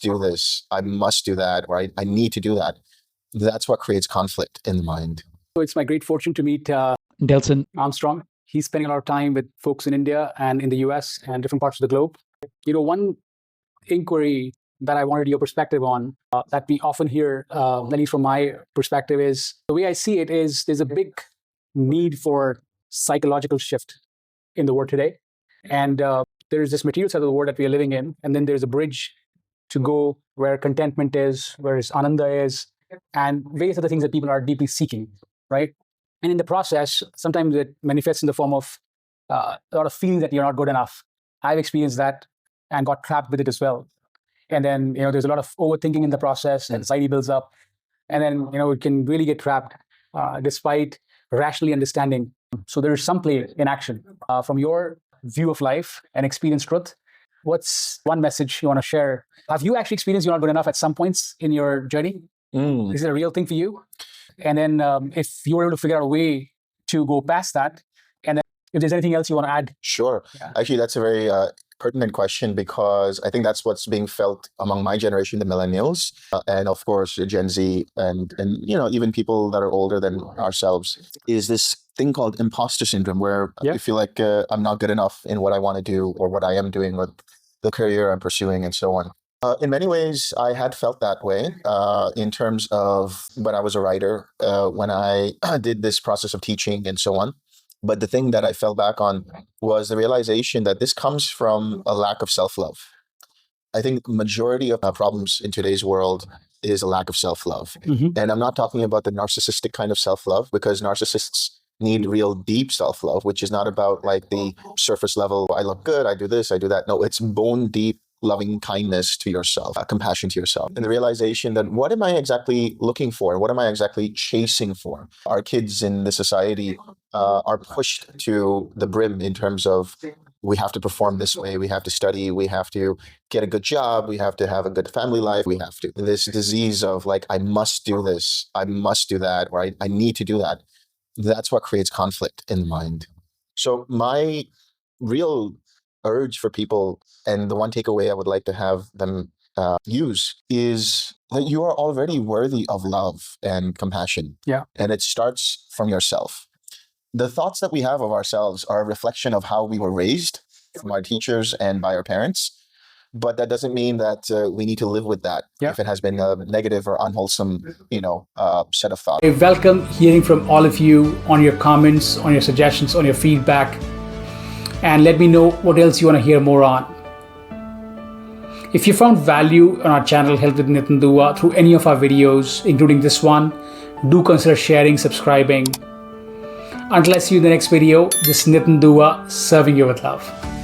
do this, I must do that, or I need to do that. That's what creates conflict in the mind. So it's my great fortune to meet Delson Armstrong. He's spending a lot of time with folks in India and in the US and different parts of the globe. One inquiry that I wanted your perspective on that we often hear, at least from my perspective, is the way I see it is there's a big need for psychological shift in the world today. And there's this material side of the world that we are living in. And then there's a bridge to go where contentment is, where ananda is, and various other things that people are deeply seeking, right? And in the process, sometimes it manifests in the form of a lot of feeling that you're not good enough. I've experienced that and got trapped with it as well. And then, there's a lot of overthinking in the process, anxiety builds up. And then, it can really get trapped despite rationally understanding. So there's some play in action. From your view of life and experience truth, what's one message you want to share? Have you actually experienced you're not good enough at some points in your journey? Is it a real thing for you? And then if you were able to figure out a way to go past that, and then if there's anything else you want to add? Sure. Yeah. Actually, that's a very pertinent question, because I think that's what's being felt among my generation, the millennials, and of course, Gen Z, and even people that are older than ourselves, is this thing called imposter syndrome, where I feel like I'm not good enough in what I want to do or what I am doing with the career I'm pursuing and so on. In many ways, I had felt that way in terms of when I was a writer, when I did this process of teaching and so on. But the thing that I fell back on was the realization that this comes from a lack of self-love. I think the majority of problems in today's world is a lack of self-love. And I'm not talking about the narcissistic kind of self-love, because narcissists need real deep self-love, which is not about like the surface level, I look good, I do this, I do that. No, it's bone deep loving kindness to yourself, compassion to yourself, and the realization that what am I exactly looking for? What am I exactly chasing for? Our kids in the society are pushed to the brim in terms of we have to perform this way, we have to study, we have to get a good job, we have to have a good family life, we have to. This disease of like, I must do this, I must do that, or I need to do that. That's what creates conflict in the mind. So my real urge for people, and the one takeaway I would like to have them use, is that you are already worthy of love and compassion. Yeah. And it starts from yourself. The thoughts that we have of ourselves are a reflection of how we were raised from our teachers and by our parents. But that doesn't mean that we need to live with that if it has been a negative or unwholesome, set of thoughts. I welcome hearing from all of you on your comments, on your suggestions, on your feedback. And let me know what else you want to hear more on. If you found value on our channel Health with Nitin Dua through any of our videos, including this one, do consider sharing, subscribing. Until I see you in the next video, this is Nitin Dua, serving you with love.